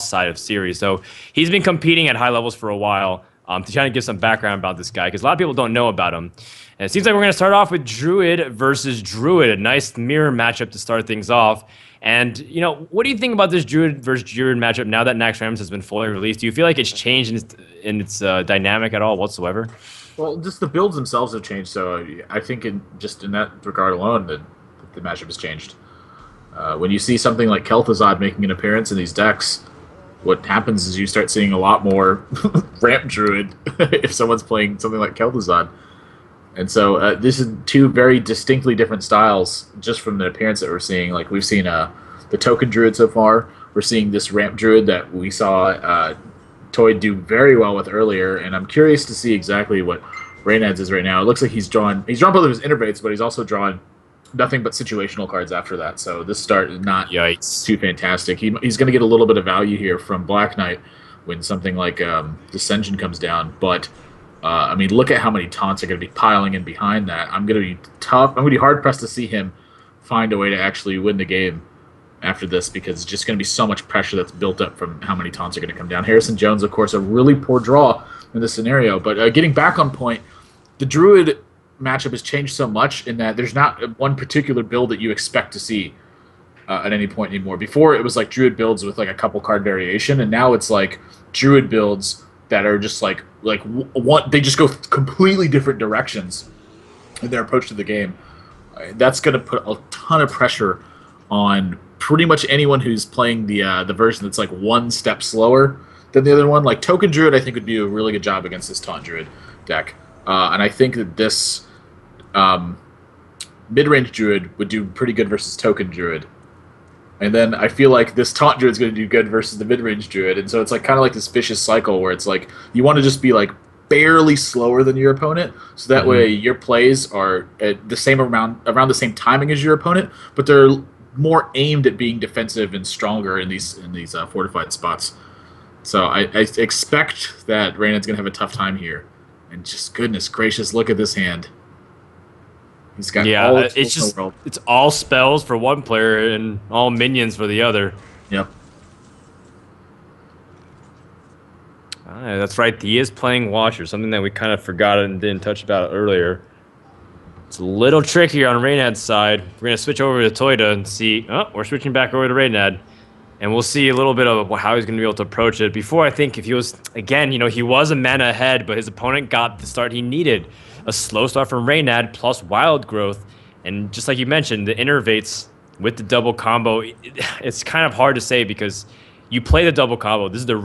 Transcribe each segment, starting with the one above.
side of series. So he's been competing at high levels for a while. To try to give some background about this guy, because a lot of people don't know about him. And it seems like we're going to start off with Druid versus Druid, a nice mirror matchup to start things off. And, you know, what do you think about this Druid versus Druid matchup now that Nax Rams has been fully released? Do you feel like it's changed in its dynamic at all whatsoever? Well, just the builds themselves have changed, so I think in that regard alone, the matchup has changed. When you see something like Kel'Thuzad making an appearance in these decks, what happens is you start seeing a lot more ramp druid if someone's playing something like Kel'Thuzad. And so this is two very distinctly different styles just from the appearance that we're seeing. Like we've seen the token druid so far. We're seeing this ramp druid that we saw Theude do very well with earlier, and I'm curious to see exactly what Reynad's is right now. It looks like he's drawn both of his innervates, but he's also drawn nothing but situational cards after that. So this start is not Yikes. too fantastic. He's going to get a little bit of value here from Black Knight when something like Dissension comes down. But I mean, look at how many taunts are going to be piling in behind that. I'm going to be tough. I'm going to be hard pressed to see him find a way to actually win the game after this, because it's just going to be so much pressure that's built up from how many taunts are going to come down. Harrison Jones, of course, a really poor draw in this scenario. But getting back on point, the Druid matchup has changed so much in that there's not one particular build that you expect to see at any point anymore. Before, it was like Druid builds with like a couple card variation, and now it's like Druid builds that are just like one. They just go completely different directions in their approach to the game. That's going to put a ton of pressure on pretty much anyone who's playing the version that's like one step slower than the other one. Like Token Druid, I think would do a really good job against this Taunt Druid deck, and I think that this mid-range Druid would do pretty good versus Token Druid. And then I feel like this Taunt Druid is going to do good versus the mid-range Druid. And so it's like kind of like this vicious cycle where it's like you want to just be like barely slower than your opponent, so that way your plays are at the same around the same timing as your opponent, but they're more aimed at being defensive and stronger in these fortified spots. So I expect that Reynad's going to have a tough time here. And just goodness gracious, look at this hand. He's got all the tools in the world. It's all spells for one player and all minions for the other. Yep. That's right. He is playing Watcher, something that we kind of forgot and didn't touch about earlier. It's a little trickier on Reynad's side. We're going to switch over to Theude and see. Oh, we're switching back over to Reynad. And we'll see a little bit of how he's going to be able to approach it. Before, I think if he was, again, you know, he was a mana ahead, but his opponent got the start he needed. A slow start from Reynad plus Wild Growth. And just like you mentioned, the innervates with the double combo, it's kind of hard to say because you play the double combo. This is the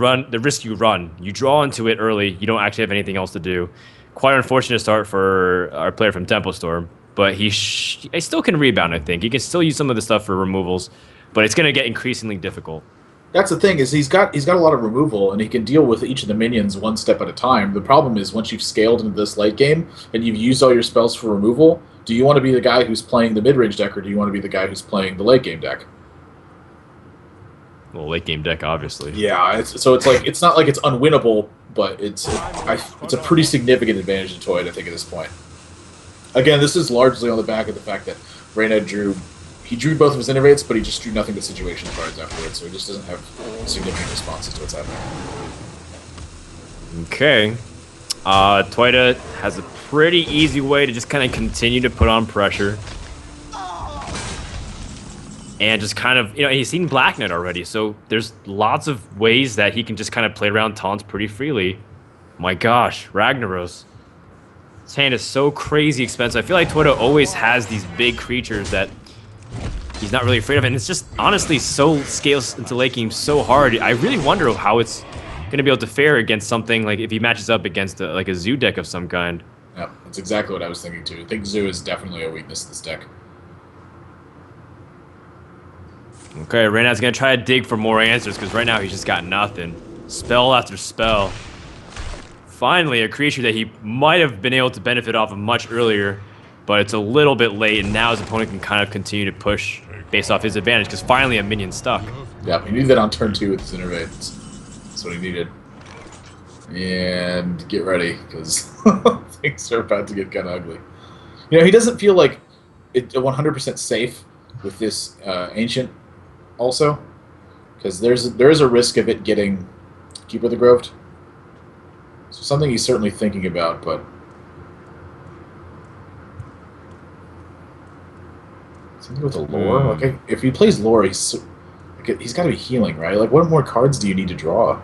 risk you run. You draw into it early. You don't actually have anything else to do. Quite unfortunate start for our player from Tempo Storm. But he still can rebound, I think. He can still use some of the stuff for removals. But it's going to get increasingly difficult. That's the thing, is he's got a lot of removal, and he can deal with each of the minions one step at a time. The problem is once you've scaled into this late game and you've used all your spells for removal, do you want to be the guy who's playing the mid-range deck, or do you want to be the guy who's playing the late game deck? Well, late game deck, obviously. Yeah, so it's like it's not like it's unwinnable, but it's a pretty significant advantage to Theude, I think, at this point. Again, this is largely on the back of the fact that Reynad drew both of his innervates, but he just drew nothing but situational cards afterwards, so he just doesn't have significant responses to what's happening. Okay. Theude has a pretty easy way to just kind of continue to put on pressure. And just kind of, you know, he's seen Black Knight already, so there's lots of ways that he can just kind of play around taunts pretty freely. My gosh, Ragnaros. His hand is so crazy expensive. I feel like Theude always has these big creatures that he's not really afraid of, and it's just honestly so scales into late game so hard. I really wonder how it's going to be able to fare against something like if he matches up against like a Zoo deck of some kind. Yeah, that's exactly what I was thinking too. I think Zoo is definitely a weakness to this deck. Okay, Reynad's going to try to dig for more answers because right now he's just got nothing. Spell after spell. Finally, a creature that he might have been able to benefit off of much earlier, but it's a little bit late, and now his opponent can kind of continue to push based off his advantage because finally a minion stuck. Yeah, he needed that on turn 2 with his innervates. That's what he needed. And get ready, because things are about to get kind of ugly. You know, he doesn't feel like it's 100% safe with this Ancient also. because there is a risk of it getting Keeper of the Grove. So something he's certainly thinking about, but something with a lore. Like if he plays lore, he's got to be healing, right? Like what more cards do you need to draw?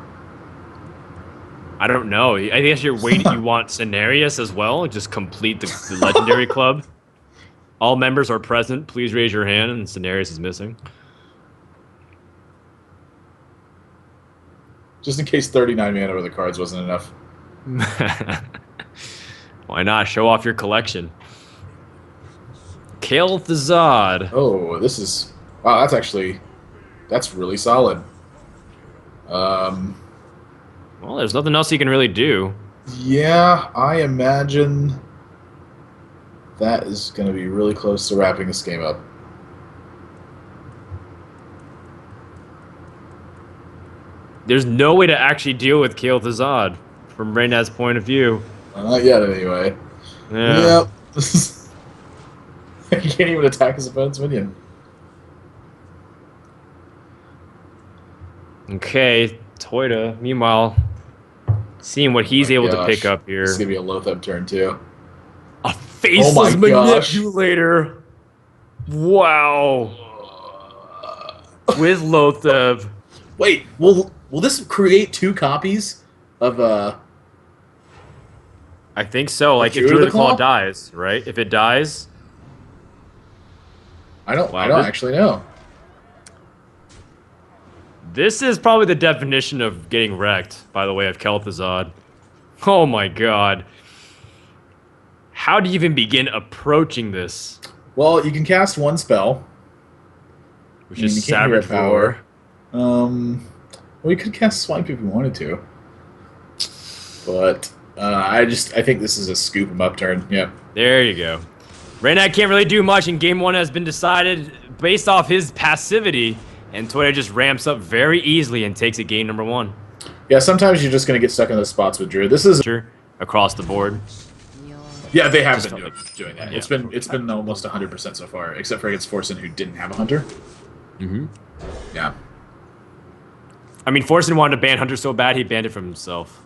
I don't know. I guess you're waiting. You want Cenarius as well. Just complete the legendary club. All members are present. Please raise your hand. And Cenarius is missing. Just in case 39 mana with the cards wasn't enough. Why not? Show off your collection. Kale Theude. Oh, this is... Wow, that's really solid. Well, there's nothing else you can really do. Yeah, I imagine that is going to be really close to wrapping this game up. There's no way to actually deal with Kale Theude from Reynad's point of view. Not yet, anyway. Yeah. Yep. He can't even attack his opponent's minion. Okay, Theude, meanwhile, seeing what he's able to pick up here. This is going to be a Loatheb turn, too. A faceless manipulator. Wow. With Loatheb. Wait, will this create 2 copies of I think so. Like if Druid of the Claw dies, right? If it dies, I don't actually know. This is probably the definition of getting wrecked, by the way, of Kel'Thuzad. Oh my god. How do you even begin approaching this? Well, you can cast 1 spell. Which is Savage Roar. Well, you could cast Swipe if you wanted to. But I think this is a scoop 'em up turn. Yep. There you go. Reynad can't really do much, and game 1 has been decided based off his passivity, and Theude just ramps up very easily and takes it game number 1. Yeah, sometimes you're just going to get stuck in those spots with Druid. This is across the board. Yeah, they have been doing that. Yeah. It's been almost 100% so far, except for against Forsen, who didn't have a Hunter. Mm-hmm. Yeah. I mean, Forsen wanted to ban Hunter so bad he banned it from himself.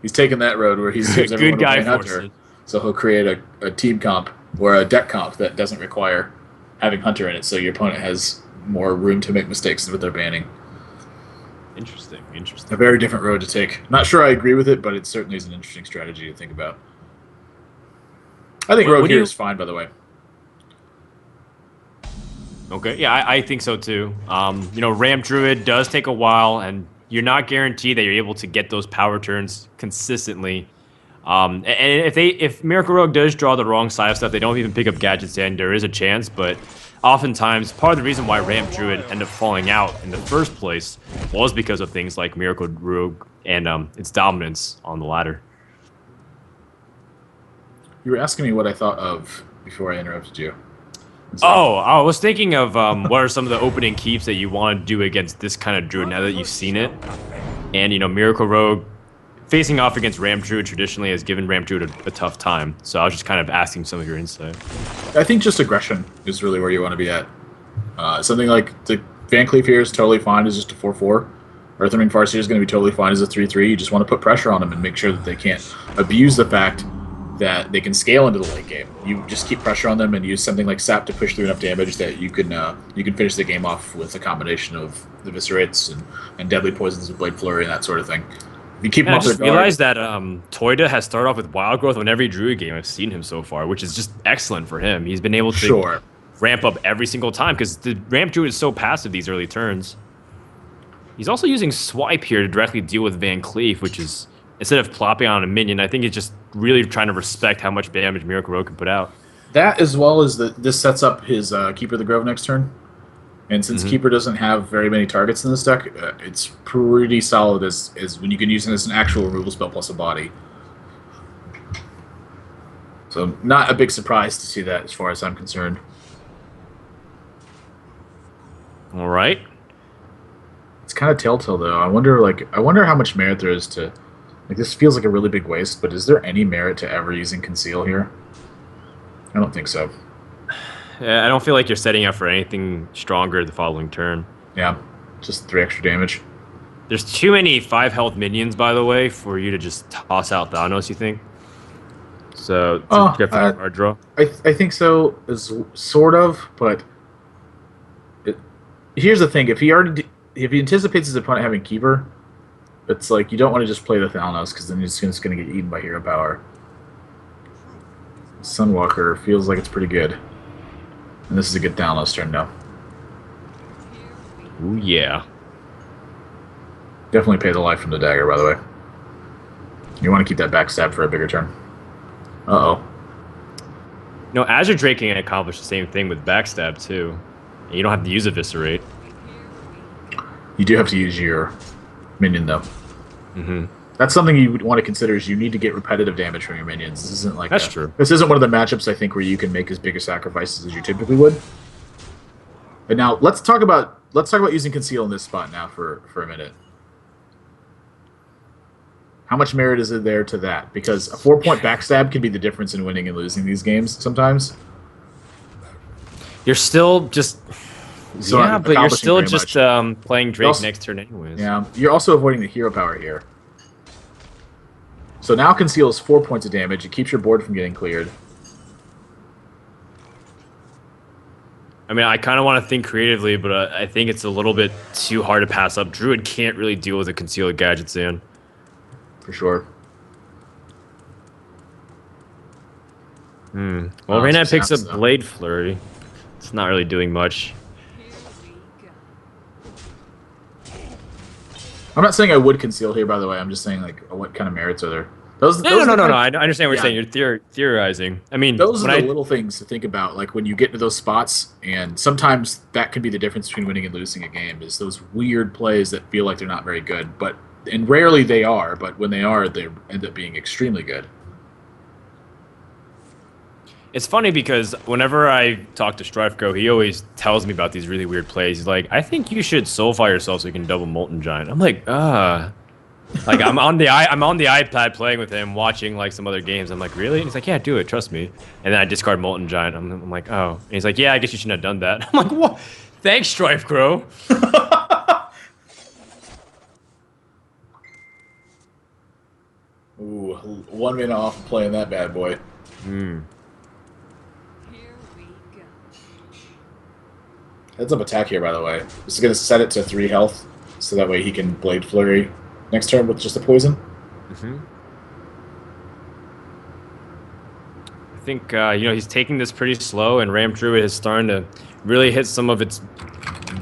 He's taken that road where he's good guy Hunter, so he'll create a team comp or a deck comp that doesn't require having Hunter in it, so your opponent has more room to make mistakes with their banning. Interesting. A very different road to take. Not sure I agree with it, but it certainly is an interesting strategy to think about. I think Rogue here is fine, by the way. Okay, yeah, I think so too. Ramp Druid does take a while, and you're not guaranteed that you're able to get those power turns consistently. And if Miracle Rogue does draw the wrong side of stuff, they don't even pick up gadgets in, there is a chance, but oftentimes, part of the reason why Ramp Druid ended up falling out in the first place was because of things like Miracle Rogue and its dominance on the ladder. You were asking me what I thought of before I interrupted you. Oh, I was thinking of what are some of the opening keeps that you want to do against this kind of Druid now that you've seen it. And, Miracle Rogue facing off against Ramp Druid traditionally has given Ramp Druid a tough time. So I was just kind of asking some of your insight. I think just aggression is really where you want to be at. Something like the Van Cleef here is totally fine as just a 4/4. Earthring Farseer is going to be totally fine as a 3/3. You just want to put pressure on them and make sure that they can't abuse the fact that they can scale into the late game. You just keep pressure on them and use something like Sap to push through enough damage that you can finish the game off with a combination of the Viscerates and Deadly Poisons with Blade Flurry and that sort of thing. If you keep them I off just their guard, realized that Theude has started off with Wild Growth on every Druid game I've seen him so far, which is just excellent for him. He's been able to ramp up every single time because the Ramp Druid is so passive these early turns. He's also using Swipe here to directly deal with Van Cleef, which is, instead of plopping on a minion, I think it's just really trying to respect how much damage Miracle Rogue can put out. That, as well as this sets up his Keeper of the Grove next turn. And since Keeper doesn't have very many targets in this deck, it's pretty solid as when you can use it as an actual removal spell plus a body. So not a big surprise to see that as far as I'm concerned. All right. It's kind of telltale though. I wonder how much merit there is to, like, this feels like a really big waste, but is there any merit to ever using Conceal here? I don't think so. I don't feel like you're setting up for anything stronger the following turn. Yeah, just 3 extra damage. There's too many 5 health minions, by the way, for you to just toss out Thanos, you think? So, it's a Oh, good for the card draw. I think so, is sort of, but it, here's the thing: if he anticipates his opponent having Keeper, it's like you don't want to just play the Thanos because then you're just going to get eaten by hero power. Sunwalker feels like it's pretty good, and this is a good Thanos turn now. Ooh, yeah. Definitely pay the life from the dagger, by the way. You want to keep that backstab for a bigger turn. Uh-oh. No, Azure Drake can accomplish the same thing with backstab, too. And you don't have to use Eviscerate. You do have to use your minion, though. Mm-hmm. That's something you would want to consider is you need to get repetitive damage from your minions. This isn't like That's true. This isn't one of the matchups, I think, where you can make as big a sacrifices as you typically would. But now, let's talk about using Conceal in this spot now for a minute. How much merit is there to that? Because a 4-point backstab can be the difference in winning and losing these games sometimes. You're still just... So yeah, but you're still just much. playing Drake next turn anyways. Yeah, you're also avoiding the hero power here. So now Conceal is 4 points of damage. It keeps your board from getting cleared. I mean, I kind of want to think creatively, but I think it's a little bit too hard to pass up. Druid can't really deal with a Concealed Gadgets in. For sure. Well, Reynad picks up Blade Flurry. It's not really doing much. I'm not saying I would Conceal here, by the way. I'm just saying, like, what kind of merits are there? No. I understand what you're saying. You're theorizing. I mean, those are the little things to think about, like when you get into those spots, and sometimes that can be the difference between winning and losing a game, is those weird plays that feel like they're not very good, and rarely they are, but when they are, they end up being extremely good. It's funny because whenever I talk to Strifeco, he always tells me about these really weird plays. He's like, I think you should Soulfire yourself so you can double Molten Giant. I'm like, Like I'm on the iPad playing with him, watching like some other games. I'm like, really? And he's like, yeah, do it, trust me. And then I discard Molten Giant. I'm like, oh. And he's like, yeah, I guess you shouldn't have done that. I'm like, what? Thanks, Strifeco. Ooh, 1 minute off playing that bad boy. Heads up attack here, by the way. This is going to set it to 3 health, so that way he can Blade Flurry next turn with just a poison. I think, he's taking this pretty slow, and Ram Druid is starting to really hit some of its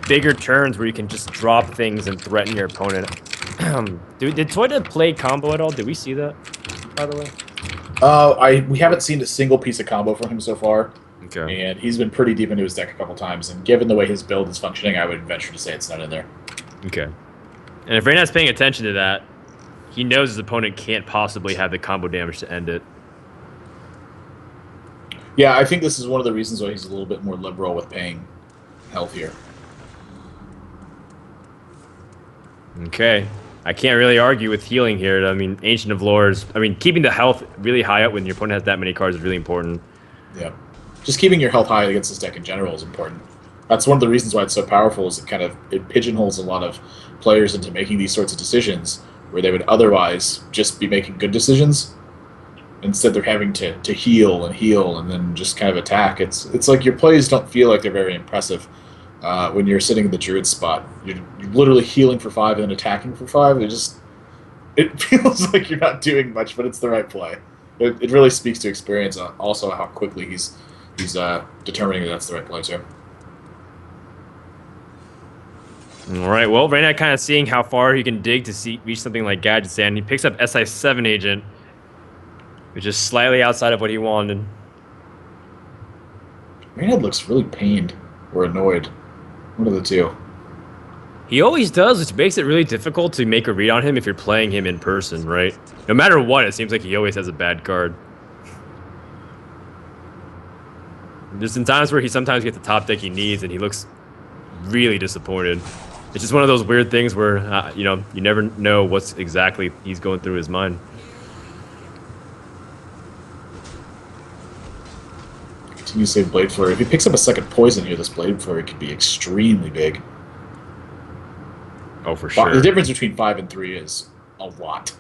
bigger turns where you can just drop things and threaten your opponent. Did Theude play combo at all? Did we see that, by the way? We haven't seen a single piece of combo from him so far. Okay. And he's been pretty deep into his deck a couple times, and given the way his build is functioning, I would venture to say it's not in there. Okay. And if Reynad's paying attention to that, he knows his opponent can't possibly have the combo damage to end it. Yeah, I think this is one of the reasons why he's a little bit more liberal with paying health here. Okay. I can't really argue with healing here. I mean, Ancient of Lores, keeping the health really high up when your opponent has that many cards is really important. Yeah. Just keeping your health high against this deck in general is important. That's one of the reasons why it's so powerful, is it pigeonholes a lot of players into making these sorts of decisions where they would otherwise just be making good decisions. Instead, they're having to heal and then just kind of attack. It's like your plays don't feel like they're very impressive when you're sitting in the Druid spot. You're literally healing for 5 and then attacking for 5. It feels like you're not doing much, but it's the right play. It really speaks to experience, also how quickly he's determining that that's the right play too. All right, well, Reynad kind of seeing how far he can dig to reach something like Gadget Sand. He picks up SI7 Agent, which is slightly outside of what he wanted. Reynad looks really pained or annoyed. One of the two. He always does, which makes it really difficult to make a read on him if you're playing him in person, right? No matter what, it seems like he always has a bad card. There's some times where he sometimes gets the top deck he needs, and he looks really disappointed. It's just one of those weird things where, you never know what's exactly he's going through his mind. Continue to save Blade Flurry. If he picks up a second poison here, this Blade Flurry could be extremely big. Oh, for sure. The difference between 5 and 3 is a lot.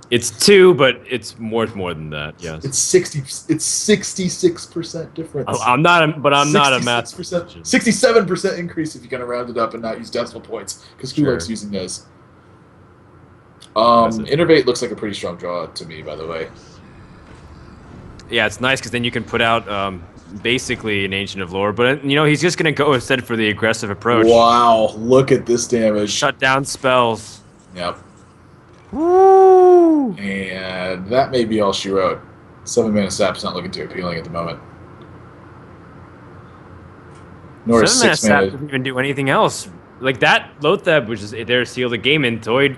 It's 2, but it's more than that. Yes. It's 60. It's 66% difference. I'm not, but I'm not a math. 67% increase if you're gonna round it up and not use decimal points, because who likes using those? Innervate looks like a pretty strong draw to me, by the way. Yeah, it's nice because then you can put out basically an Ancient of Lore, but he's just gonna go instead for the aggressive approach. Wow, look at this damage. Shut down spells. Yep. Woo! And that may be all she wrote. 7-mana sap's not looking too appealing at the moment. Nor is 7-mana 6 sap mana. doesn't even do anything else. Like that, Lotheb was just there to seal the game, and Theude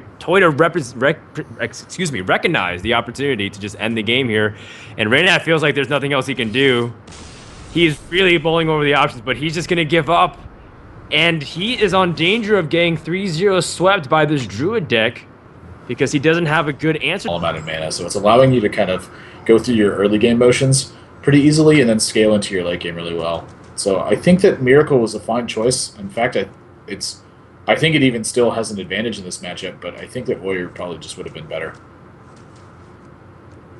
recognized the opportunity to just end the game here. And Reynad feels like there's nothing else he can do. He's really bowling over the options, but he's just going to give up. And he is on danger of getting 3-0 swept by this Druid deck because he doesn't have a good answer. Amount of mana, so it's allowing you to kind of go through your early game motions pretty easily and then scale into your late game really well. So I think that Miracle was a fine choice. In fact, I think it even still has an advantage in this matchup, but I think that Warrior probably just would have been better.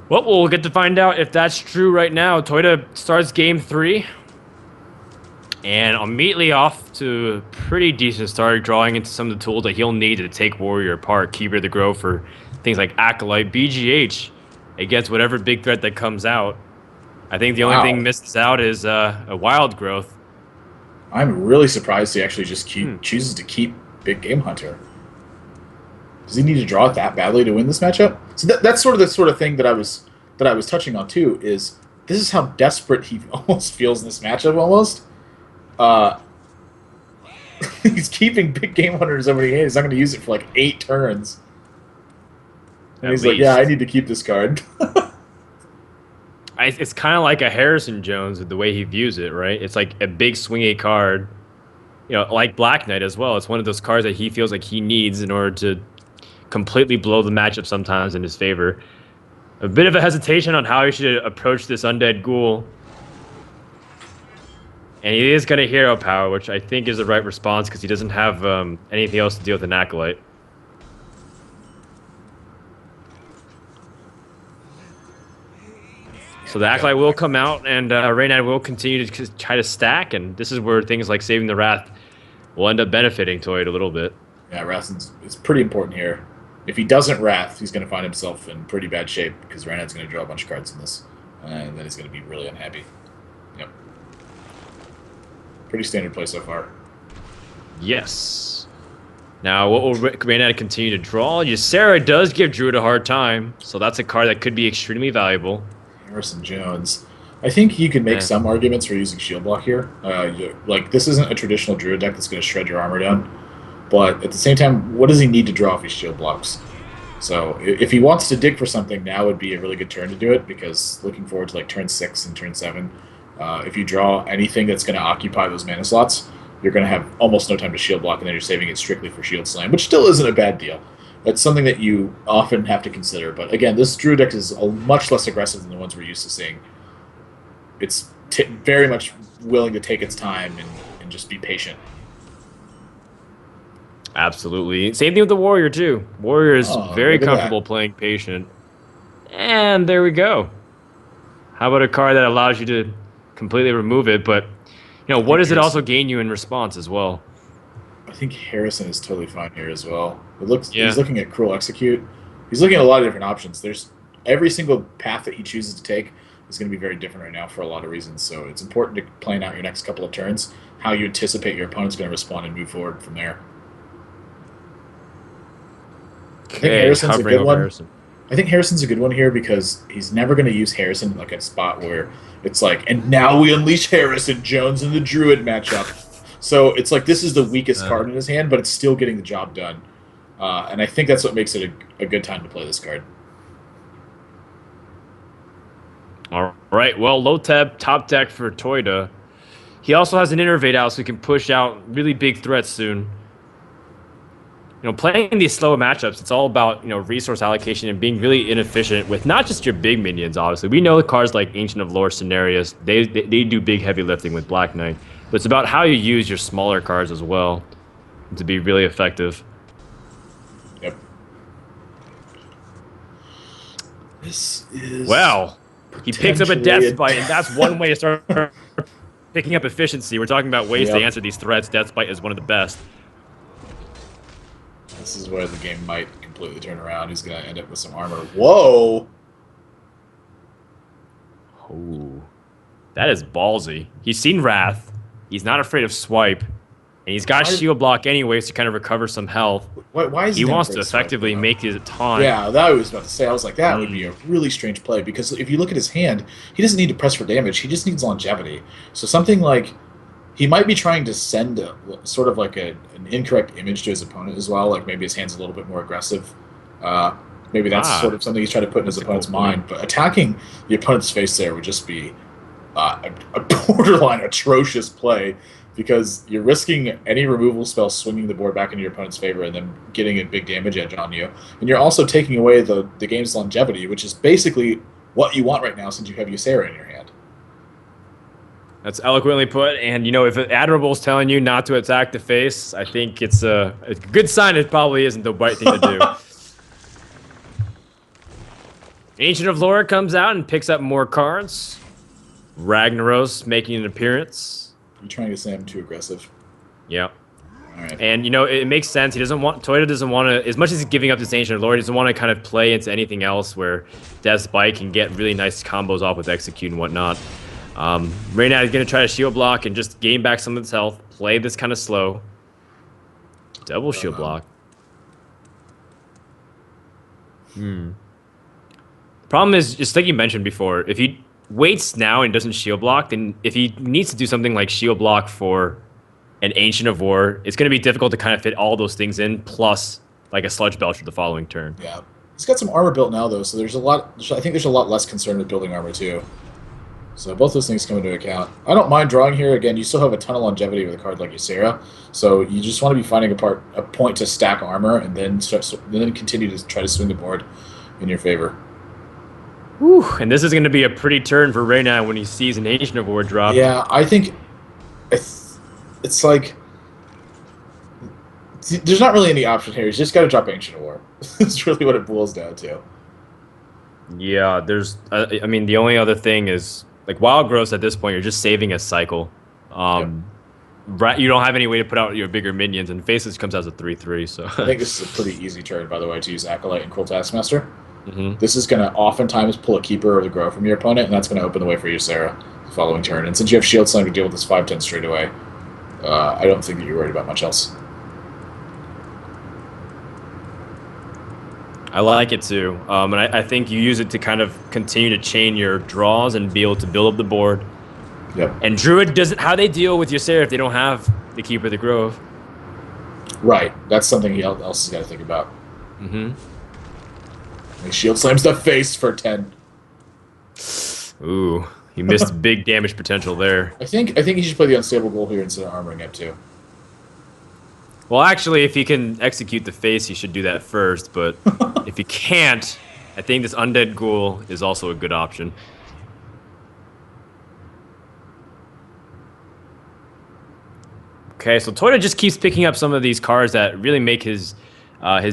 Well, we'll get to find out if that's true right now. Theude starts game 3. And immediately off to a pretty decent start, drawing into some of the tools that he'll need to take Warrior apart. Keeper the Grove for things like Acolyte, BGH, against whatever big threat that comes out. I think the only thing misses out is a Wild Growth. I'm really surprised he actually just chooses to keep Big Game Hunter. Does he need to draw it that badly to win this matchup? So that's sort of the sort of thing that I was touching on too. Is this is how desperate he almost feels in this matchup almost. He's keeping Big Game Hunter as every hand. He's not going to use it for like 8 turns. And he's like, yeah, I need to keep this card. It's kind of like a Harrison Jones with the way he views it, right? It's like a big swingy card, like Black Knight as well. It's one of those cards that he feels like he needs in order to completely blow the matchup sometimes in his favor. A bit of a hesitation on how he should approach this Undead Ghoul. And he is going to Hero Power, which I think is the right response because he doesn't have anything else to deal with an Acolyte. So the Acolyte will come out, and Reynad will continue to try to stack, and this is where things like Saving the Wrath will end up benefiting Theude a little bit. Yeah, Wrath is pretty important here. If he doesn't Wrath, he's going to find himself in pretty bad shape because Reynad's going to draw a bunch of cards in this, and then he's going to be really unhappy. Yep. Pretty standard play so far. Yes. Now, what will Reynad continue to draw? Ysera does give Druid a hard time, so that's a card that could be extremely valuable. Harrison Jones. I think you can make some arguments for using Shield Block here. Like, this isn't a traditional Druid deck that's going to shred your armor down. But at the same time, what does he need to draw if he Shield Blocks? So if he wants to dig for something, now would be a really good turn to do it, because looking forward to like turn 6 and turn 7, if you draw anything that's going to occupy those mana slots, you're going to have almost no time to Shield Block, and then you're saving it strictly for Shield Slam, which still isn't a bad deal. That's something that you often have to consider. But again, this Druid deck is much less aggressive than the ones we're used to seeing. It's very much willing to take its time and just be patient. Absolutely. Same thing with the Warrior, too. Warrior is very comfortable playing patient. And there we go. How about a card that allows you to completely remove it? But, what does it also gain you in response as well? I think Harrison is totally fine here as well. He's looking at Cruel Execute. He's looking at a lot of different options. There's every single path that he chooses to take is going to be very different right now for a lot of reasons. So it's important to plan out your next couple of turns, how you anticipate your opponent's going to respond and move forward from there. I think Harrison's a good one. I think Harrison's a good one here because he's never going to use Harrison in like a spot where it's like, and now we unleash Harrison Jones in the Druid matchup. So it's like this is the weakest card in his hand, but it's still getting the job done. And I think that's what makes it a good time to play this card. All right. Well, Lotheb, top deck for Theude. He also has an Innervate out, so he can push out really big threats soon. Playing these slow matchups, it's all about, resource allocation and being really inefficient with not just your big minions, obviously. We know cards like Ancient of Lore, Scenarios, they do big heavy lifting with Black Knight. But it's about how you use your smaller cards as well to be really effective. Yep. This is Well, he picks up a potentially Death Bite, and that's one way to start picking up efficiency. We're talking about ways to Yep. answer these threats. Death Bite is one of the best. This is where the game might completely turn around. He's going to end up with some armor. Whoa! Oh, that is ballsy. He's seen Wrath. He's not afraid of Swipe. And he's got Shield Block anyways to kind of recover some health. Why is He not wants afraid to of Swipe, effectively though? make his taunt. Yeah, that I was about to say. I was like, that would be a really strange play because if you look at his hand, he doesn't need to press for damage. He just needs longevity. So something like he might be trying to send sort of like an incorrect image to his opponent as well. Like maybe his hand's a little bit more aggressive. Maybe that's sort of something he's trying to put in his opponent's mind. But attacking the opponent's face there would just be a borderline atrocious play because you're risking any removal spell swinging the board back into your opponent's favor and then getting a big damage edge on you. And you're also taking away the game's longevity, which is basically what you want right now since you have Ysera in your hand. That's eloquently put. And, if Admirable's telling you not to attack the face, I think it's a good sign it probably isn't the right thing to do. Ancient of Lore comes out and picks up more cards. Ragnaros making an appearance. You're trying to say I'm too aggressive. Yep. All right. And, it makes sense. Theude doesn't want to, as much as he's giving up this Ancient of Lore, he doesn't want to kind of play into anything else where Death's Bite can get really nice combos off with Execute and whatnot. Reynad is going to try to shield block and just gain back some of his health. Play this kind of slow. Double shield block. The problem is, just like you mentioned before, if he waits now and doesn't shield block, then if he needs to do something like shield block for an Ancient of War, it's going to be difficult to kind of fit all those things in, plus like a Sludge Belcher the following turn. Yeah. He's got some armor built now, though, so there's a lot. I think there's a lot less concern with building armor, too. So both those things come into account. I don't mind drawing here. Again, you still have a ton of longevity with a card like Ysera, so you just want to be finding a point to stack armor and then continue to try to swing the board in your favor. Whew, and this is going to be a pretty turn for Reynad when he sees an Ancient of War drop. Yeah, I think it's like there's not really any option here. He's just got to drop Ancient of War. That's really what it boils down to. Yeah, there's. I mean, the only other thing is like Wild Growth at this point. You're just saving a cycle. Yep. Right, you don't have any way to put out your bigger minions, and Faceless comes out as a 3/3. So I think this is a pretty easy turn, by the way, to use Acolyte and Cruel Taskmaster. Mm-hmm. This is going to oftentimes pull a Keeper or the Grow from your opponent, and that's going to open the way for Ysera the following turn. And since you have Shield Slam to deal with this 5/10 straight away, I don't think that you're worried about much else. I like it too, and I think you use it to kind of continue to chain your draws and be able to build up the board. Yep. And Druid doesn't. How they deal with Ysera if they don't have the Keeper of the Grove? Right. That's something else has got to think about. Mm-hmm. He Shield Slams the face for 10. Ooh, he missed big damage potential there. I think he should play the Unstable Goal here instead of armoring up too. Well, actually, if he can execute the face, he should do that first. But if he can't, I think this Undead Ghoul is also a good option. Okay, so Theude just keeps picking up some of these cards that really make his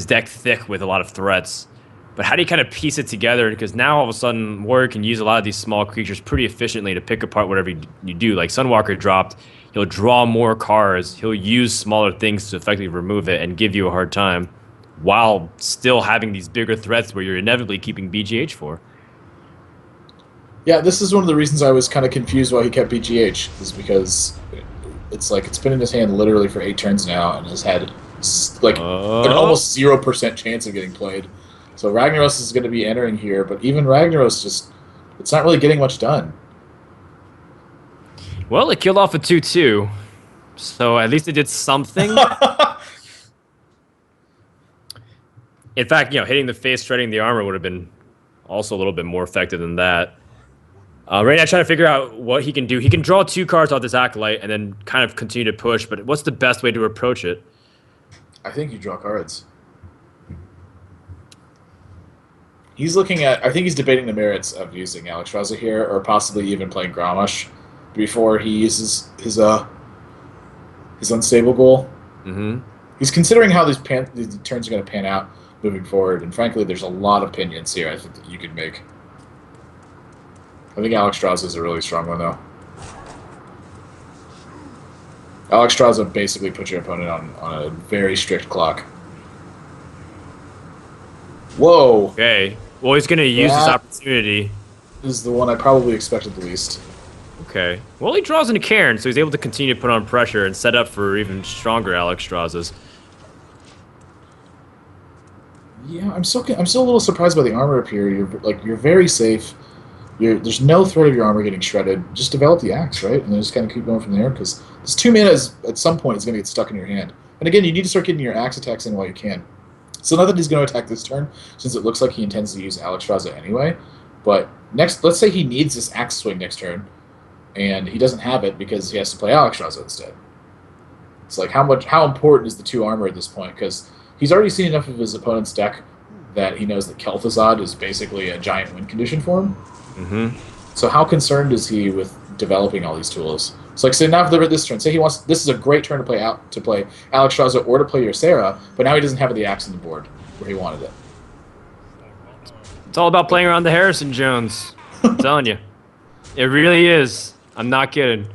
deck thick with a lot of threats. But how do you kind of piece it together? Because now all of a sudden, Warrior can use a lot of these small creatures pretty efficiently to pick apart whatever you do. Like Sunwalker dropped, he'll draw more cards, he'll use smaller things to effectively remove it and give you a hard time, while still having these bigger threats where you're inevitably keeping BGH for. Yeah, this is one of the reasons I was kind of confused why he kept BGH, is because it's like it's been in his hand literally for 8 turns now and has had like an almost 0% chance of getting played. So Ragnaros is going to be entering here, but even Ragnaros it's not really getting much done. Well, it killed off a 2/2, so at least it did something. In fact, hitting the face, shredding the armor would have been also a little bit more effective than that. Right now, trying to figure out what he can do. He can draw 2 cards off this Acolyte and then kind of continue to push, but what's the best way to approach it? I think you draw cards. He's looking at. I think he's debating the merits of using Alexstrasza here, or possibly even playing Grommash before he uses his unstable goal. Mm-hmm. He's considering how these turns are going to pan out moving forward, and frankly, there's a lot of opinions here I think that you could make. I think Alexstrasza is a really strong one, though. Alexstrasza basically puts your opponent on a very strict clock. Whoa! Okay. Well, he's going to use this opportunity. This is the one I probably expected the least. Okay. Well, he draws into Cairn, so he's able to continue to put on pressure and set up for even stronger Alexstrazzas. Yeah, I'm still a little surprised by the armor up here. You're very safe. There's no threat of your armor getting shredded. Just develop the axe, right? And then just kind of keep going from there, because this 2 mana at some point is going to get stuck in your hand. And again, you need to start getting your axe attacks in while you can. So not that he's going to attack this turn, since it looks like he intends to use Alexstrasza anyway. But let's say he needs this axe swing next turn, and he doesn't have it because he has to play Alexstrasza instead. It's like how important is the 2 armor at this point? Because he's already seen enough of his opponent's deck that he knows that Kel'Thuzad is basically a giant win condition for him. Mm-hmm. So how concerned is he with developing all these tools? So like, say now for this turn, say he wants, this is a great turn to play Alexstrasza or to play Ysera, but now he doesn't have the axe on the board where he wanted it. It's all about playing around the Harrison Jones. I'm telling you. It really is. I'm not kidding.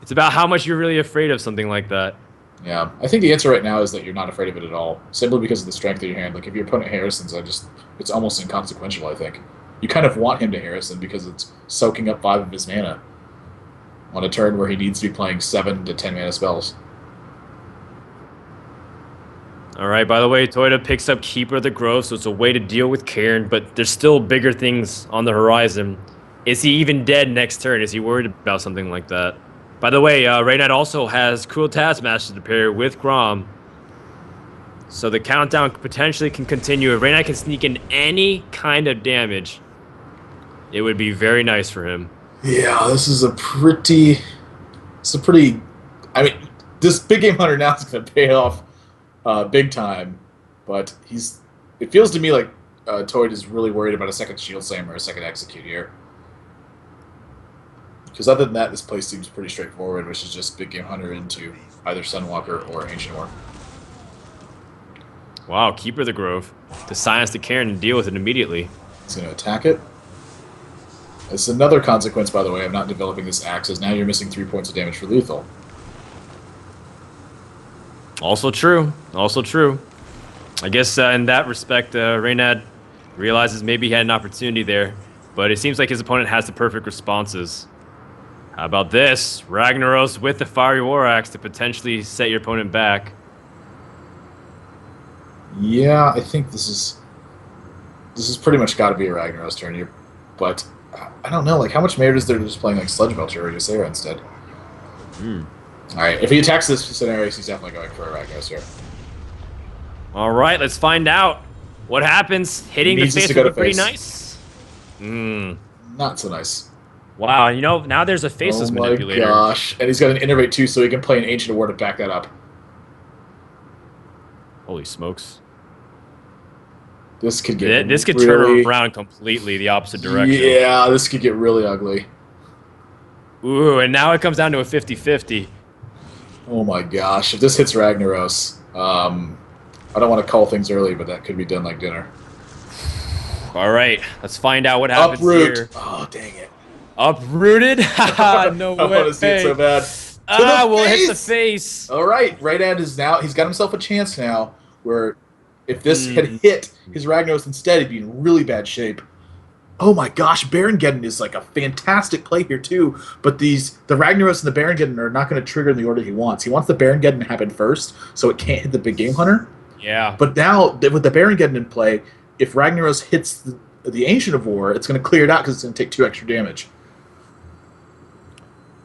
It's about how much you're really afraid of something like that. Yeah, I think the answer right now is that you're not afraid of it at all, simply because of the strength of your hand. Like, if your opponent Harrisons, it's almost inconsequential, I think. You kind of want him to Harrison because it's soaking up 5 of his mana on a turn where he needs to be playing 7 to 10 mana spells. All right, by the way, Theude picks up Keeper of the Grove, so it's a way to deal with Cairn, but there's still bigger things on the horizon. Is he even dead next turn? Is he worried about something like that? By the way, Reynad also has Cruel Taskmaster to pair with Grom. So the countdown potentially can continue. If Reynad can sneak in any kind of damage, it would be very nice for him. Yeah, this is a pretty... I mean, this Big Game Hunter now is going to pay off big time, but it feels to me like Theude is really worried about a second Shield Slam or a second Execute here. Because other than that, this play seems pretty straightforward, which is just Big Game Hunter into either Sunwalker or Ancient War. Wow, Keeper of the Grove. To silence the Cairn and deal with it immediately. He's going to attack it. It's another consequence, by the way, of not developing this axe, is now you're missing 3 points of damage for lethal. Also true. Also true. I guess in that respect, Reynad realizes maybe he had an opportunity there, but it seems like his opponent has the perfect responses. How about this? Ragnaros with the Fiery War Axe to potentially set your opponent back. Yeah, I think this is pretty much got to be a Ragnaros turn here, but I don't know, like, how much merit is there to just playing like Sludge Belcher or Ysera instead? Alright, if he attacks this scenario, he's definitely going for a Ragnaros here. Alright, let's find out what happens. Hitting the face would be pretty nice. Not so nice. Wow, you know, now there's a Faceless Manipulator. Oh my gosh, and he's got an Innervate too, so he can play an Ancient War to back that up. Holy smokes. This could get This could turn around completely the opposite direction. Yeah, this could get really ugly. Ooh, and now it comes down to a 50-50. Oh my gosh, if this hits Ragnaros, I don't want to call things early, but that could be done like dinner. All right, let's find out what happens here. Oh, dang it. Uprooted? No way. I want to see it so bad. We'll hit the face. All right, Reynad is now, he's got himself a chance now where if this had hit his Ragnaros instead, he'd be in really bad shape. Oh my gosh, Barongeddon is like a fantastic play here too, but the Ragnaros and the Barongeddon are not going to trigger in the order he wants. He wants the Barongeddon to happen first, so it can't hit the Big Game Hunter. Yeah. But now, with the Barongeddon in play, if Ragnaros hits the Ancient of War, it's going to clear it out because it's going to take 2 extra damage.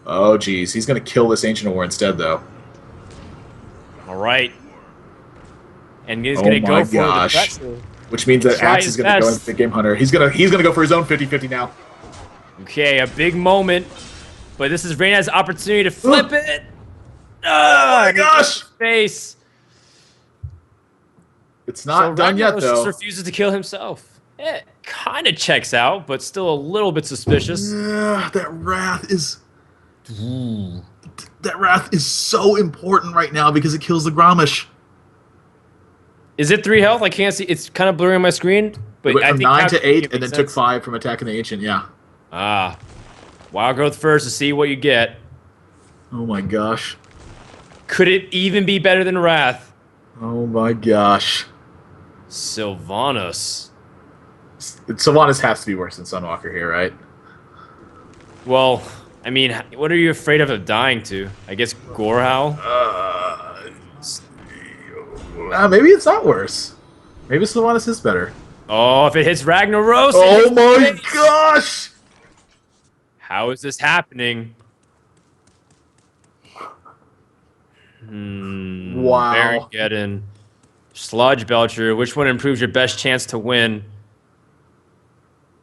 Oh, geez. He's going to kill this Ancient of War instead, though. All right. And he's going to go for the pretzel. Which means that Axe is going to go into the Big Game Hunter. He's going to go for his own 50-50 now. Okay, a big moment. But this is Reynad's opportunity to flip it. Oh my gosh! Face. It's So not done yet, Ragnaros just though. refuses to kill himself. It kind of checks out, but still a little bit suspicious. Yeah, that wrath is so important right now because it kills the Grommash. Is it 3 health? I can't see. It's kind of blurring on my screen, It but went I from think 9 to calculating 8 it and makes then took sense. 5 from attacking the Ancient. Yeah. Ah, Wild Growth first to see what you get. Oh my gosh. Could it even be better than Wrath? Oh my gosh. Sylvanas. Sylvanas has to be worse than Sunwalker here, right? Well, I mean, what are you afraid of dying to? I guess Gorehowl? Maybe it's not worse. Maybe Sylvanas is better. Oh, if it hits Ragnaros, it Oh hits the my face! gosh! How is this happening? Wow. Baron Sludge Belcher, which one improves your best chance to win?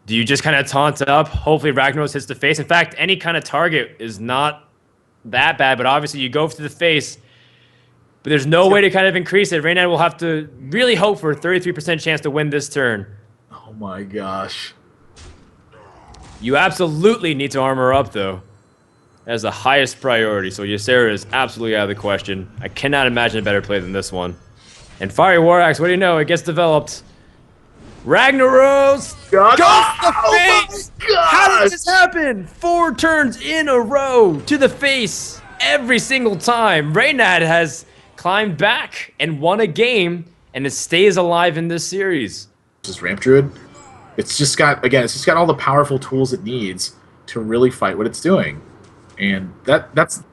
Do you just kind of taunt up? Hopefully Ragnaros hits the face. In fact, any kind of target is not that bad, but obviously you go for the face. But there's no way to kind of increase it. Reynad will have to really hope for a 33% chance to win this turn. Oh my gosh. You absolutely need to armor up, though. That is the highest priority, so Ysera is absolutely out of the question. I cannot imagine a better play than this one. And Fiery War Axe, what do you know? It gets developed. Ragnaros God. goes to the Oh my face! gosh! How did this happen? 4 turns in a row to the face every single time. Reynad has climbed back and won a game, and it stays alive in this series. Just Ramp Druid. It's just got all the powerful tools it needs to really fight what it's doing. And that's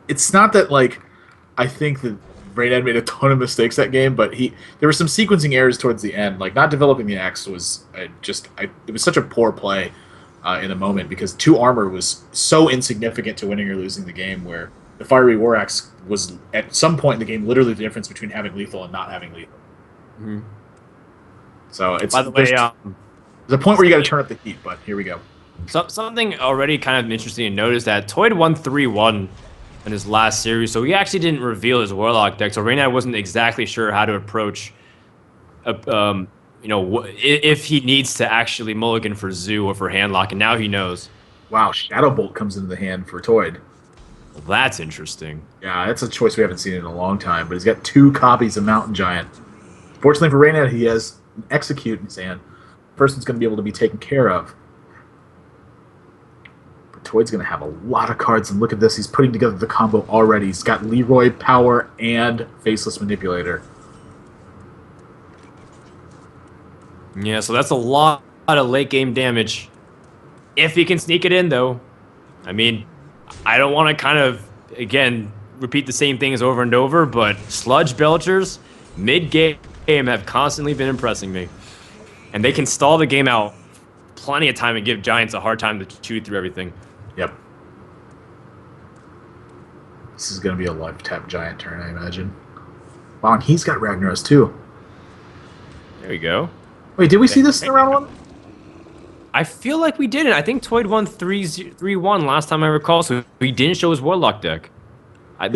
it's not that like I think that Reynad made a ton of mistakes that game, but there were some sequencing errors towards the end. Like not developing the axe was it was such a poor play in the moment because 2 armor was so insignificant to winning or losing the game. Where the Fiery War Axe was at some point in the game literally the difference between having lethal and not having lethal. Mm-hmm. So it's By the way, there's a point where you got to turn up the heat, but here we go. Something already kind of interesting to note is that Theude won 3-1 in his last series, so he actually didn't reveal his Warlock deck, so Reynad wasn't exactly sure how to approach, if he needs to actually mulligan for Zoo or for Handlock, and now he knows. Wow, Shadow Bolt comes into the hand for Theude. Well, that's interesting. Yeah, that's a choice we haven't seen in a long time, but he's got 2 copies of Mountain Giant. Fortunately for Reynad, he has an Execute in his hand. First one's going to be able to be taken care of. Theude's going to have a lot of cards, and look at this. He's putting together the combo already. He's got Leroy, Power, and Faceless Manipulator. Yeah, so that's a lot of late game damage. If he can sneak it in, though. I mean, I don't want to kind of, again, repeat the same things over and over, but Sludge Belchers, mid-game, have constantly been impressing me. And they can stall the game out plenty of time and give Giants a hard time to chew through everything. Yep. This is going to be a live tap Giant turn, I imagine. Wow, and he's got Ragnaros too. There we go. Wait, did we see this in round 1? I feel like we didn't. I think Theude won 3-1 last time I recall, so he didn't show his Warlock deck.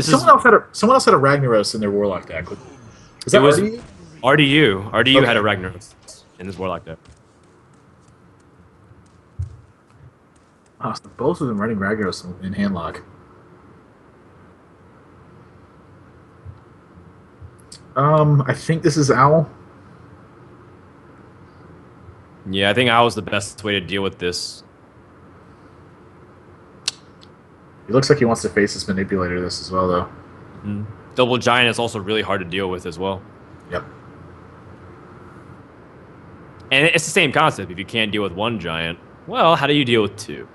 Someone else had a Ragnaros in their Warlock deck. Is that RDU? RDU Okay. had a Ragnaros in his Warlock deck. Oh, so both of them running Ragnaros in Handlock. I think this is Owl. Yeah, I think Owl's the best way to deal with this. He looks like he wants to face this Manipulator this as well, though. Mm-hmm. Double Giant is also really hard to deal with as well. Yep. And it's the same concept. If you can't deal with 1 Giant, well, how do you deal with 2?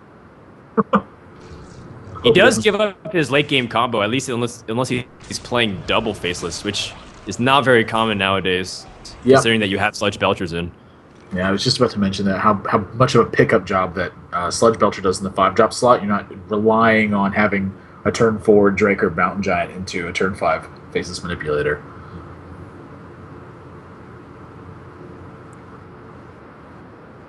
He does give up his late game combo, at least unless he's playing double Faceless, which is not very common nowadays, considering that you have Sludge Belchers in. Yeah, I was just about to mention that how much of a pickup job that Sludge Belcher does in the 5-drop slot. You're not relying on having a turn 4 Drake or Mountain Giant into a turn 5 Faceless Manipulator.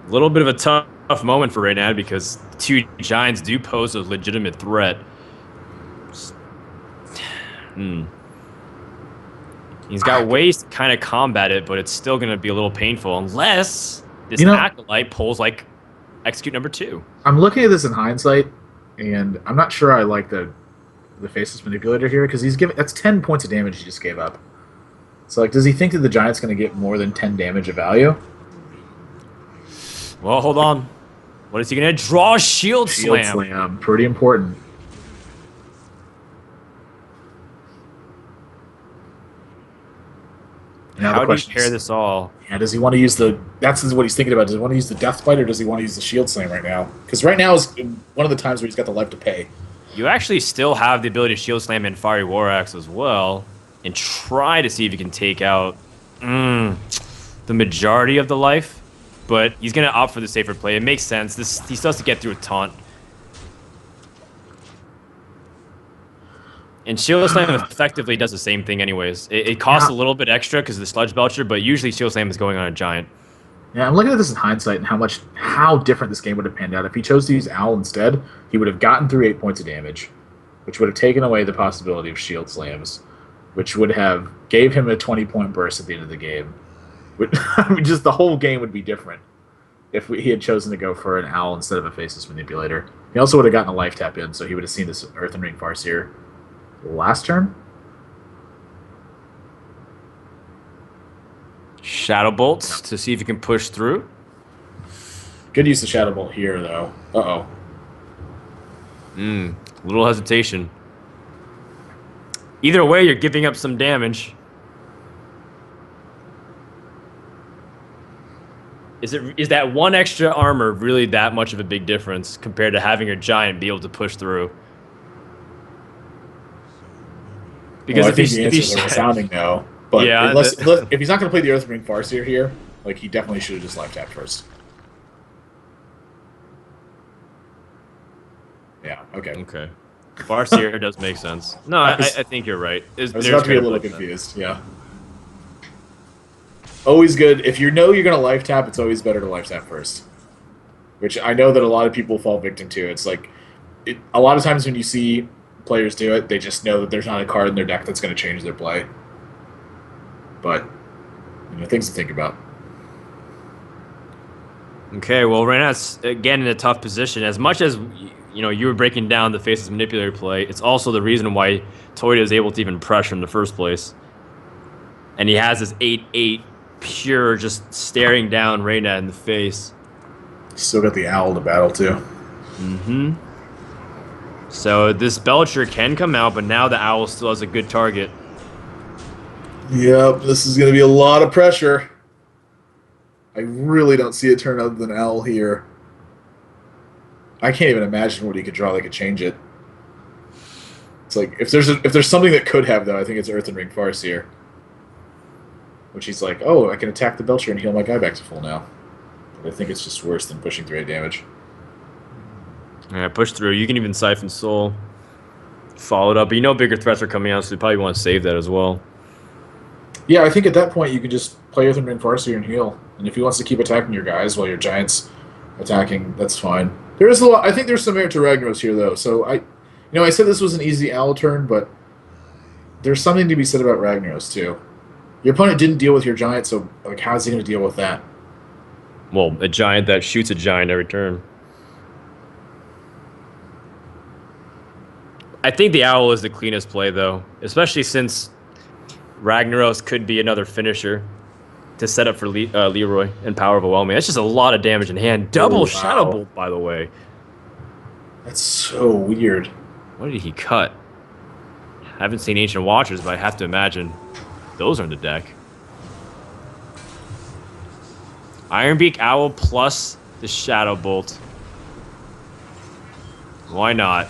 A little bit of a tough moment for Reynad because 2 Giants do pose a legitimate threat. He's got ways to kind of combat it, but it's still going to be a little painful unless this You know, Acolyte pulls like execute number 2. I'm looking at this in hindsight, and I'm not sure I like the faceless manipulator here because he's giving that's 10 points of damage he just gave up. So like, does he think that the giant's going to get more than 10 damage of value? Well, hold on. What is he going to draw? Shield Shield slam. slam, pretty important. Now How the do you question pair is, this all? yeah, does he want to use the? That's what he's thinking about. Does he want to use the death bite or does he want to use the shield slam right now? Because right now is one of the times where he's got the life to pay. You actually still have the ability to shield slam and fiery war axe as well, and try to see if you can take out the majority of the life. But he's gonna opt for the safer play. It makes sense. He still has to get through a taunt. And Shield Slam effectively does the same thing anyways. It costs a little bit extra because of the Sludge Belcher, but usually Shield Slam is going on a Giant. Yeah, I'm looking at this in hindsight and how different this game would have panned out. If he chose to use Owl instead, he would have gotten through 8 points of damage, which would have taken away the possibility of Shield Slams, which would have gave him a 20-point burst at the end of the game. I mean, just the whole game would be different if he had chosen to go for an Owl instead of a Faceless Manipulator. He also would have gotten a life tap in, so he would have seen this Earthen Ring Farseer last turn. Shadow Bolts to see if you can push through. Good use of Shadow Bolt here, though. Uh-oh. Little hesitation. Either way, you're giving up some damage. Is that one extra armor really that much of a big difference compared to having your Giant be able to push through? Because I think the answers are resounding no. But yeah, if he's not going to play the Earth Ring Farseer here, like he definitely should have just life tapped first. Yeah. Okay. Okay. Farseer does make sense. No, I think you're right. I was about to be a little confused. Yeah. Always good. If you know you're going to life tap, it's always better to life tap first. Which I know that a lot of people fall victim to. It's like, a lot of times when you see players do it, they just know that there's not a card in their deck that's going to change their play. But, things to think about. Okay, well, Reynad's again in a tough position. As much as you were breaking down the Faceless Manipulator play, it's also the reason why Theude is able to even pressure in the first place. And he has this 8/8 pure just staring down Reynad in the face. Still got the Owl to battle too. Mm-hmm. So this Belcher can come out, but now the Owl still has a good target. Yep, this is going to be a lot of pressure. I really don't see a turn other than Owl here. I can't even imagine what he could draw that could change it. It's like if there's something that could have though, I think it's Earthen Ring Farseer. Which he's like, oh, I can attack the Belcher and heal my guy back to full now. But I think it's just worse than pushing through 8 damage. Yeah, push through. You can even Siphon Soul. Follow it up. But bigger threats are coming out, so you probably want to save that as well. Yeah, I think at that point you can just play Earthen Ring Farseer and heal. And if he wants to keep attacking your guys while your Giant's attacking, that's fine. There is a lot. I think there's some merit to Ragnaros here, though. So I said this was an easy Owl turn, but there's something to be said about Ragnaros too. Your opponent didn't deal with your Giant, so like, how is he going to deal with that? Well, a Giant that shoots a Giant every turn. I think the Owl is the cleanest play, though, especially since Ragnaros could be another finisher to set up for Leroy and Power Overwhelming. That's just a lot of damage in hand. Double Shadow Bolt, by the way. That's so weird. What did he cut? I haven't seen Ancient Watchers, but I have to imagine those are in the deck. Ironbeak Owl plus the Shadow Bolt. Why not?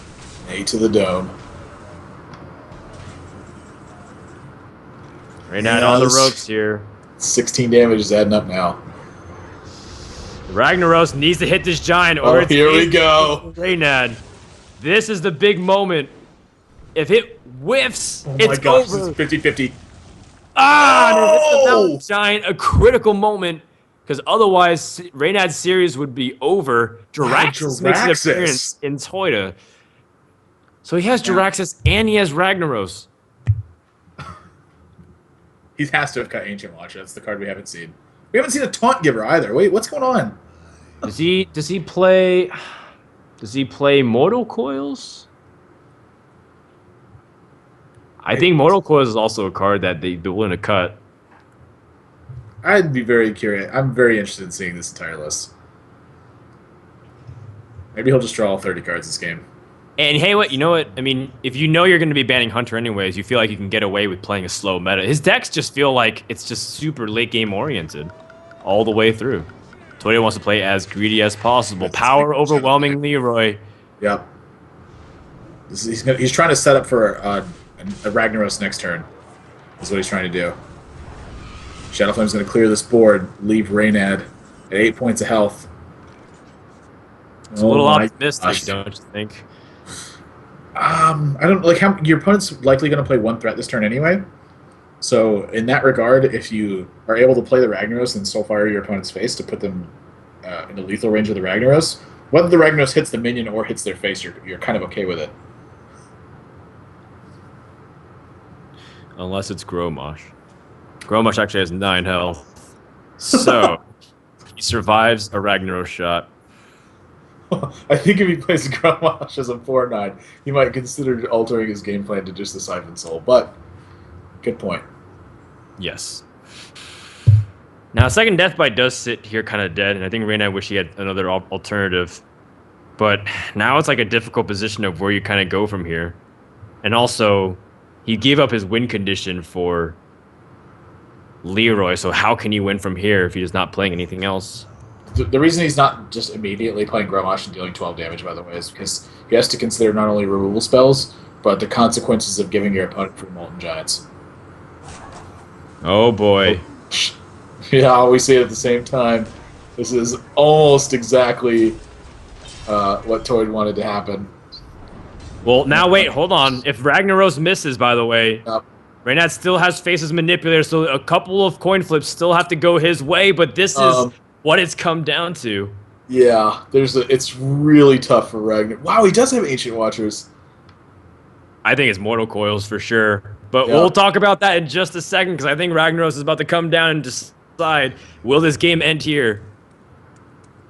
A to the dome. Reynad on the ropes here. 16 damage is adding up now. Ragnaros needs to hit this Giant, or it's here we go. Reynad. This is the big moment. If it whiffs, oh it's over. It's 50-50. Oh! It's the Giant, a critical moment, because otherwise Reynad's series would be over. Jiraxxus makes an appearance in Theude. So he has Jiraxxus and he has Ragnaros. He has to have cut Ancient Watcher. That's the card we haven't seen. We haven't seen a Taunt Giver either. Wait, what's going on? Does he play Mortal Coils? I think Mortal Coils is also a card that they're willing to cut. I'd be very curious. I'm very interested in seeing this entire list. Maybe he'll just draw all 30 cards this game. And hey, what you know what? I mean, if you know you're going to be banning Hunter anyways, you feel like you can get away with playing a slow meta. His decks just feel like it's just super late game oriented all the way through. Theude wants to play as greedy as possible. Power overwhelming Leroy. Yep. He's trying to set up for a Ragnaros next turn. Is what he's trying to do. Shadowflame's going to clear this board, leave Reynad at 8 points of health. It's a little optimistic, don't you think? I don't like how your opponent's likely going to play one threat this turn anyway. So in that regard, if you are able to play the Ragnaros and Soulfire your opponent's face to put them in the lethal range of the Ragnaros, whether the Ragnaros hits the minion or hits their face, you're kind of okay with it. Unless it's Gromosh. Gromosh actually has 9 health. So, he survives a Ragnaros shot. I think if he plays Gromosh as a 4/9, he might consider altering his game plan to just the Siphon Soul, but good point. Yes. Now, second Deathbite does sit here kind of dead, and I think Reynad wish he had another alternative. But now it's like a difficult position of where you kind of go from here. And also, he gave up his win condition for Leroy, so how can he win from here if he's not playing anything else? The reason he's not just immediately playing Gromosh and dealing 12 damage, by the way, is because he has to consider not only removal spells, but the consequences of giving your opponent free Molten Giants. Oh boy. Yeah, we see it at the same time. This is almost exactly what Theude wanted to happen. Well, now wait, hold on. If Ragnaros misses, by the way, Reynad still has Faces Manipulator, so a couple of coin flips still have to go his way, but this is what it's come down to. Yeah, it's really tough for Ragnar. Wow, he does have Ancient Watchers. I think it's Mortal Coils for sure. But we'll talk about that in just a second, because I think Ragnaros is about to come down and decide, will this game end here?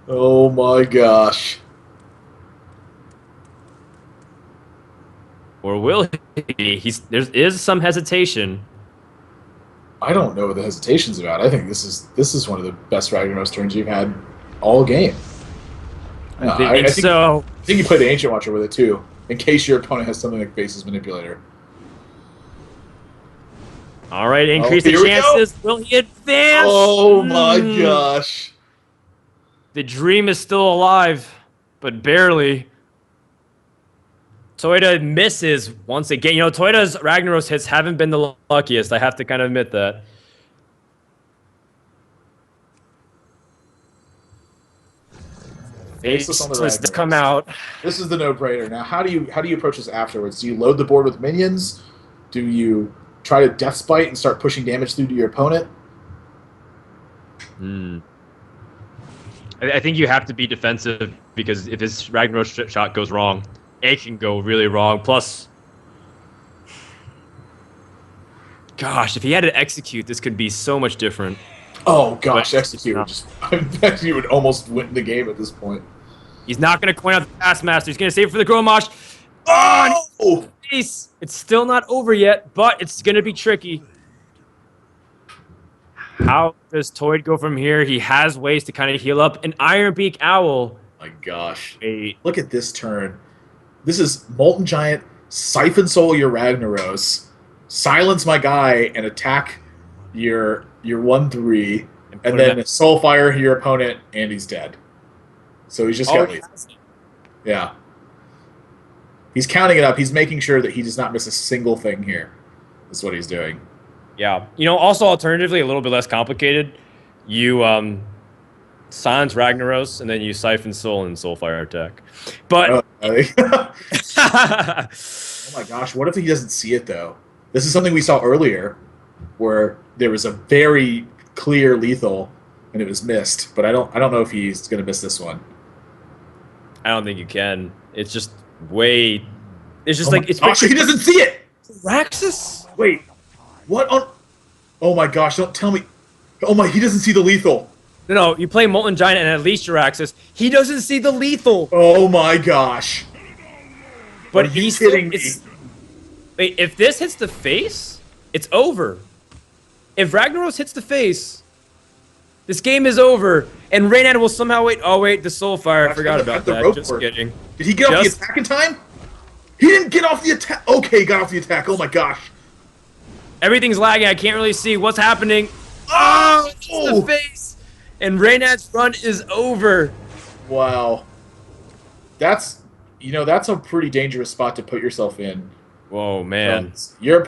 Oh my gosh. Or will he? There is some hesitation. I don't know what the hesitation's about. I think this is one of the best Ragnaros turns you've had all game. I think so. I think you play the Ancient Watcher with it too, in case your opponent has something like Faces Manipulator. All right, increase the chances. Will he advance? Oh my gosh. The dream is still alive, but barely. Theude misses once again. You know, Theude's Ragnaros hits haven't been the luckiest. I have to kind of admit that. Faceless come out. This is the no-brainer. Now, how do you approach this afterwards? Do you load the board with minions? Do you try to Deathbite and start pushing damage through to your opponent? I think you have to be defensive, because if his Ragnaros shot goes wrong, it can go really wrong. Plus, gosh, if he had to execute, this could be so much different. Oh gosh, execute would just I bet you would almost win the game at this point. He's not going to coin out the Taskmaster. He's going to save it for the Gromosh. Oh! It's still not over yet, but it's going to be tricky. How does Theude go from here? He has ways to kind of heal up. An Ironbeak Owl. My gosh. Look at this turn. This is Molten Giant, Siphon Soul your Ragnaros, silence my guy, and attack your 1/3, and then Soulfire your opponent, and he's dead. So he's just got lethal. Yeah. He's counting it up. He's making sure that he does not miss a single thing here. That's what he's doing. Yeah. You know, also alternatively, a little bit less complicated. You silence Ragnaros, and then you Siphon Soul and Soulfire attack. But oh my gosh, what if he doesn't see it though? This is something we saw earlier, where there was a very clear lethal and it was missed. But I don't know if he's gonna miss this one. I don't think you can. It's just way. It's just he doesn't see it. Raxus? Wait, what on? Oh my gosh! Don't tell me. Oh my! He doesn't see the lethal. No, you play Molten Giant and at least Jiraxis. He doesn't see the lethal. Oh my gosh! But Are you he's kidding me? Wait, if this hits the face, it's over. If Ragnaros hits the face, this game is over. And Reynad will somehow wait. Oh wait, the Soulfire. I forgot about that. Just kidding. Did he get off the attack in time? He didn't get off the attack. Okay, got off the attack. Oh my gosh! Everything's lagging. I can't really see what's happening. Oh, it's the face. And Reynad's run is over. Wow. That's a pretty dangerous spot to put yourself in. Whoa, man. You're